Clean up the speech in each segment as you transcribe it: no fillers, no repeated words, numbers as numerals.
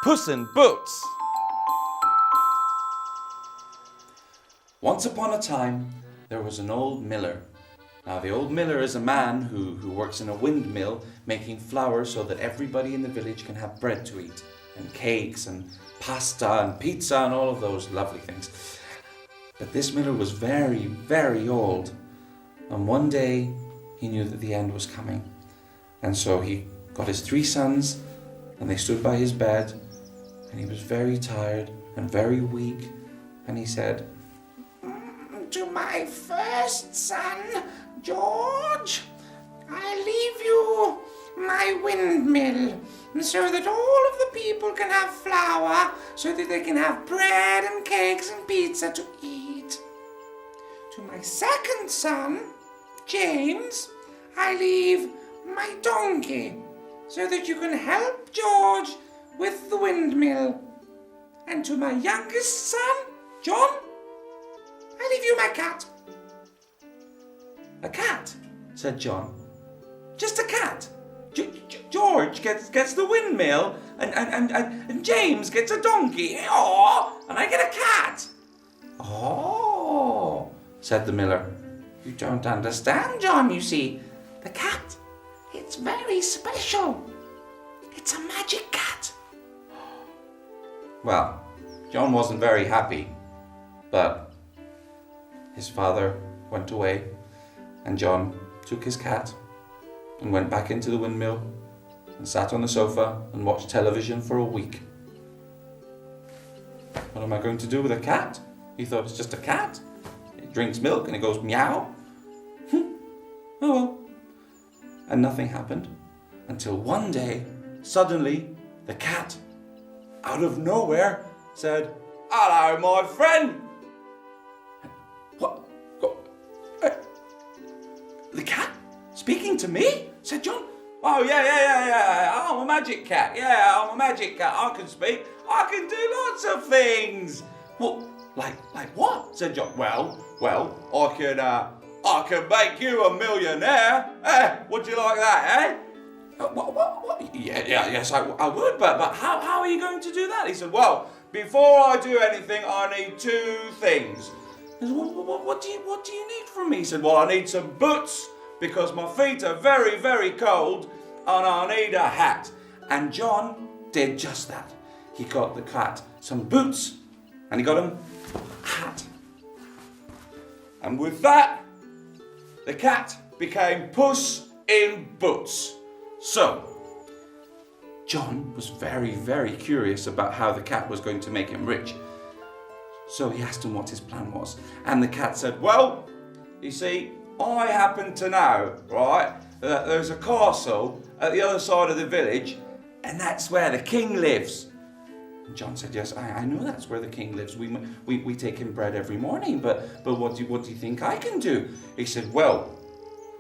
Puss in Boots. Once upon a time, there was an old miller. Now, the old miller is a man who works in a windmill making flour so that everybody in the village can have bread to eat, and cakes and pasta and pizza and all of those lovely things. But this miller was very, very old, and one day he knew that the end was coming. And so he got his 3 sons, and they stood by his bed, and he was very tired and very weak, and he said, "To my first son, George, I leave you my windmill, so that all of the people can have flour, so that they can have bread and cakes and pizza to eat. To my second son, James, I leave my donkey, so that you can help George with the windmill. And to my youngest son, John, I leave you my cat." "A cat?" said John. "Just a cat? George gets the windmill, and James gets a donkey. Oh, and I get a cat." "Oh," said the miller. "You don't understand, John. You see, the cat, it's very special. It's a magic cat." Well, John wasn't very happy, but his father went away, and John took his cat and went back into the windmill and sat on the sofa and watched television for a week. "What am I going to do with a cat?" He thought. "It's just a cat. It drinks milk and it goes meow. Oh well." And nothing happened until one day, suddenly, the cat, out of nowhere, said, "Hello, my friend." What? The cat speaking to me? Said John. "Oh, yeah. I'm a magic cat. Yeah, I'm a magic cat. I can speak. I can do lots of things." "What? Like what?" said John. Well, I can make you a millionaire. Would you like that, What? Yes, I would, but how are you going to do that? He said, "Well, before I do anything, I need 2 things." He said, what do you need from me? He said, "Well, I need some boots, because my feet are very, very cold, and I need a hat." And John did just that. He got the cat some boots, and he got him a hat. And with that, the cat became Puss in Boots. So, John was very, very curious about how the cat was going to make him rich. So he asked him what his plan was. And the cat said, "Well, you see, I happen to know, right, that there's a castle at the other side of the village, and that's where the king lives." And John said, "Yes, I know that's where the king lives. We take him bread every morning, but what do you think I can do?" He said, "Well,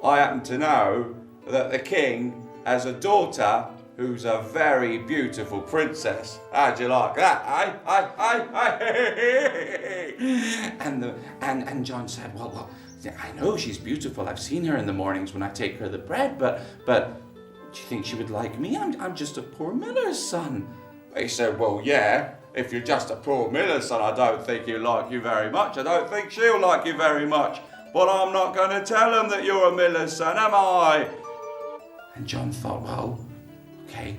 I happen to know that the king has a daughter who's a very beautiful princess. How'd you like that, And John said, well, I know she's beautiful. I've seen her in the mornings when I take her the bread, but do you think she would like me? I'm just a poor miller's son." He said, "Well, yeah, if you're just a poor miller's son, I don't think he'll like you very much. I don't think she'll like you very much. But I'm not going to tell him that you're a miller's son, am I?" And John thought, well, okay,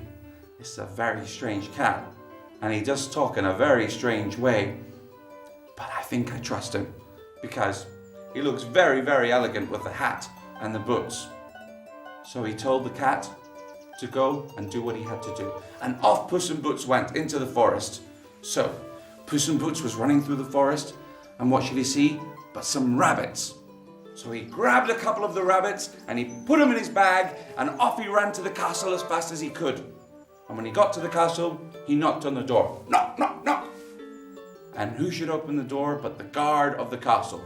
this is a very strange cat, and he does talk in a very strange way, but I think I trust him, because he looks very, very elegant with the hat and the boots. So he told the cat to go and do what he had to do, and off Puss in Boots went into the forest. So Puss in Boots was running through the forest, and what should he see but some rabbits? So he grabbed a couple of the rabbits and he put them in his bag, and off he ran to the castle as fast as he could. And when he got to the castle, he knocked on the door. Knock, knock, knock. And who should open the door but the guard of the castle?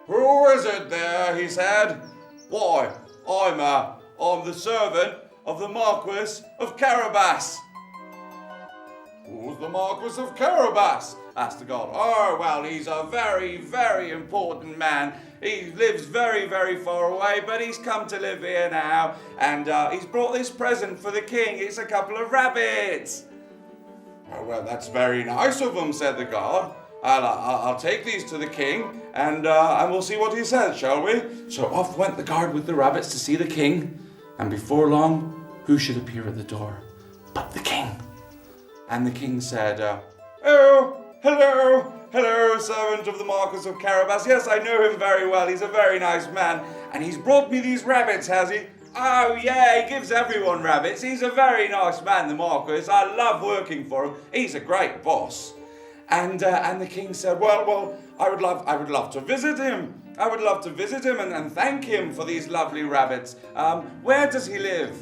"Who is it there?" he said. "Why, I'm the servant of the Marquis of Carabas." "Who's the Marquis of Carabas?" asked the guard. "Oh, well, he's a very, very important man. He lives very, very far away, but he's come to live here now, and he's brought this present for the king. It's a couple of rabbits." "Oh, well, that's very nice of them," said the guard. I'll take these to the king, and we'll see what he says, shall we? So off went the guard with the rabbits to see the king, and before long, who should appear at the door but the king? And the king said, "Oh, hello, servant of the Marquis of Carabas. Yes, I know him very well. He's a very nice man, and he's brought me these rabbits, has he?" "Oh, yeah, he gives everyone rabbits. He's a very nice man, the Marquis. I love working for him. He's a great boss." And the king said, well, I would love to visit him. I would love to visit him and thank him for these lovely rabbits. Where does he live?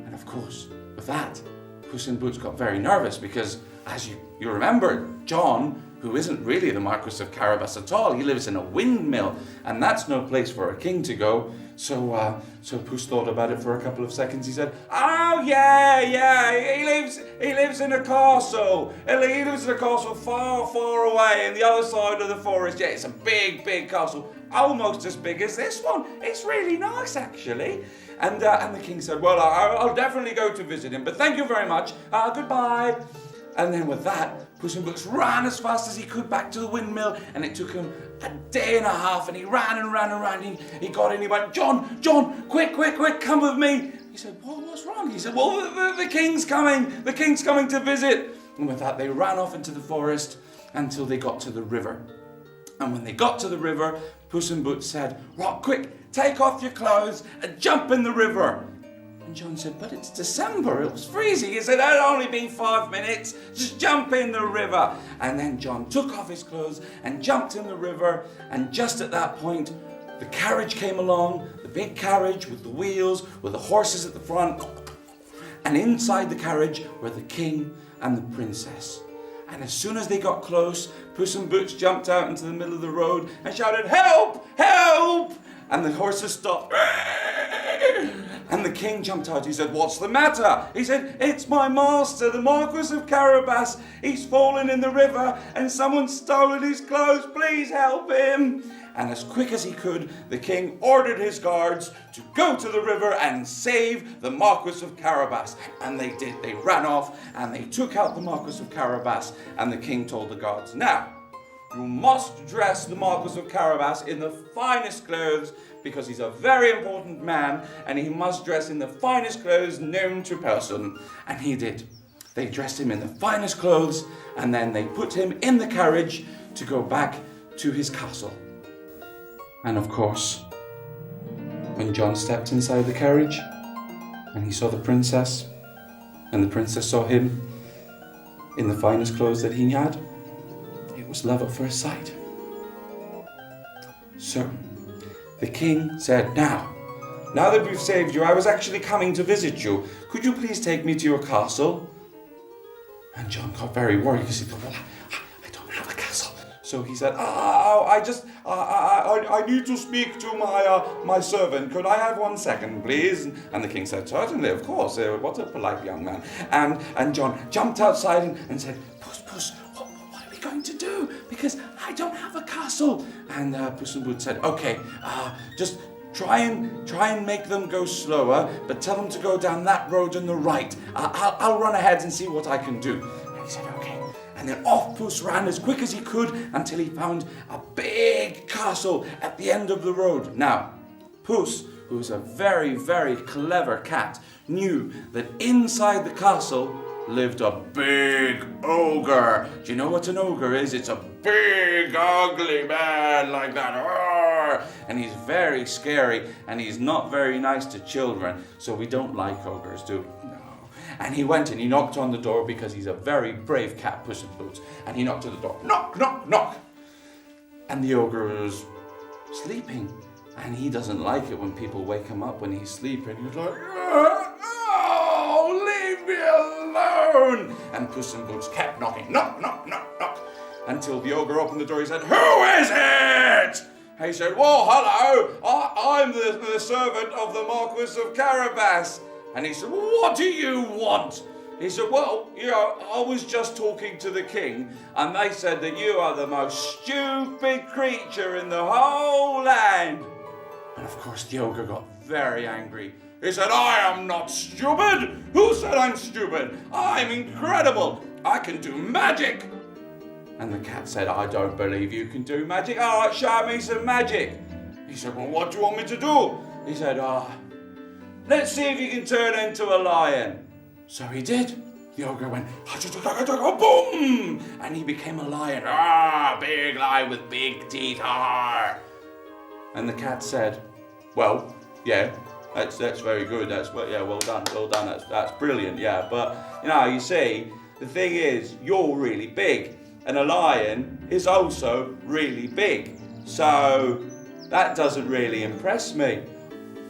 And of course, with that, Puss in Boots got very nervous because, as you remember, John, who isn't really the Marquis of Carabas at all, he lives in a windmill, and that's no place for a king to go. So Puss thought about it for a couple of seconds. He said, "Oh, yeah, he lives in a castle. He lives in a castle far, far away in the other side of the forest. Yeah, it's a big, big castle, almost as big as this one. It's really nice, actually." And the king said, "Well, I'll definitely go to visit him, but thank you very much. Goodbye." And then with that, Puss in Boots ran as fast as he could back to the windmill, and it took him a day and a half, and he ran and ran and ran. He got in, he went, John, quick, come with me." He said, "What's wrong?" He said, "Well, the king's coming to visit." And with that, they ran off into the forest until they got to the river. And when they got to the river, Puss in Boots said, "Right, quick, take off your clothes and jump in the river." And John said, "But it's December, it was freezing." He said, "It'll only be 5 minutes, just jump in the river." And then John took off his clothes and jumped in the river, and just at that point, the carriage came along, the big carriage with the wheels, with the horses at the front, and inside the carriage were the king and the princess. And as soon as they got close, Puss in Boots jumped out into the middle of the road and shouted, "Help! Help!" And the horses stopped. And the king jumped out. He said, "What's the matter?" He said, "It's my master, the Marquis of Carabas. He's fallen in the river and someone's stolen his clothes. Please help him." And as quick as he could, the king ordered his guards to go to the river and save the Marquis of Carabas. And they did. They ran off and they took out the Marquis of Carabas. And the king told the guards, "Now, you must dress the Marquis of Carabas in the finest clothes, because he's a very important man, and he must dress in the finest clothes known to person." And he did. They dressed him in the finest clothes, and then they put him in the carriage to go back to his castle. And of course, when John stepped inside the carriage, and he saw the princess, and the princess saw him in the finest clothes that he had, it was love at first sight. So the king said, Now that we've saved you, I was actually coming to visit you. Could you please take me to your castle?" And John got very worried because he thought, "Well, I don't have a castle." So he said, I need to speak to my servant. Could I have 1 second, please?" And the king said, "Certainly, of course. What a polite young man." And John jumped outside and said, Puss, what are we going to do? Because I don't have a castle." And Puss in Boots said, "Okay, just try and make them go slower, but tell them to go down that road on the right. I'll run ahead and see what I can do." And he said, "Okay." And then off Puss ran as quick as he could until he found a big castle at the end of the road. Now, Puss, who was a very, very clever cat, knew that inside the castle lived a big ogre. Do you know what an ogre is? It's a big, ugly man like that. Arr! And he's very scary, and he's not very nice to children. So we don't like ogres, do we? No. And he went and he knocked on the door because he's a very brave cat, Puss in Boots. And he knocked on the door. Knock, knock, knock. And the ogre was sleeping. And he doesn't like it when people wake him up when he's sleeping. He's like, "Oh, leave me alone." And Puss in Boots kept knocking. Knock, knock, knock, knock. Until the ogre opened the door. He said, "Who is it?" And he said, "Well, hello. I'm the servant of the Marquis of Carabas." And he said, "What do you want?" He said, "Well, I was just talking to the king, and they said that you are the most stupid creature in the whole land." And of course, the ogre got very angry, He said, I am not stupid. Who said I'm stupid? I'm incredible. I can do magic. And the cat said, I don't believe you can do magic. All right, show me some magic. He said, well, what do you want me to do? He said, let's see if you can turn into a lion. So he did. The ogre went, boom! And he became a lion. Big lion with big teeth. And the cat said, well, yeah, that's very good. Well done. That's brilliant, yeah. But, you see, the thing is, you're really big. And a lion is also really big. So that doesn't really impress me.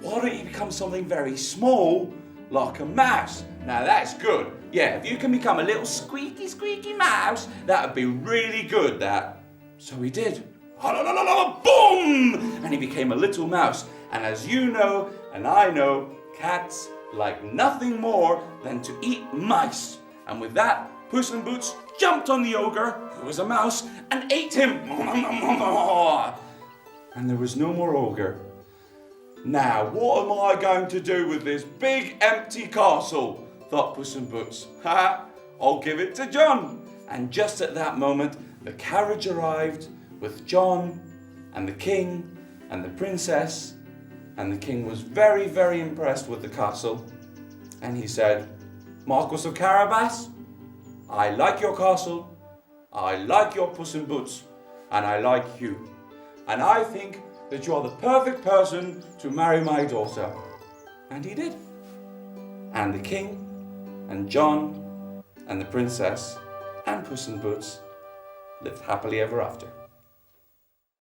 Why don't you become something very small, like a mouse? Now that's good. Yeah, if you can become a little squeaky mouse, that would be really good, that. So he did. Boom! And he became a little mouse. And as you know, and I know, cats like nothing more than to eat mice. And with that, Puss in Boots jumped on the ogre, who was a mouse, and ate him. And there was no more ogre. Now, what am I going to do with this big empty castle? Thought Puss in Boots. I'll give it to John. And just at that moment, the carriage arrived with John and the king and the princess. And the king was very, very impressed with the castle. And he said, Marquis of Carabas, I like your castle, I like your Puss in Boots, and I like you. And I think that you are the perfect person to marry my daughter. And he did. And the king and John and the princess and Puss in Boots lived happily ever after.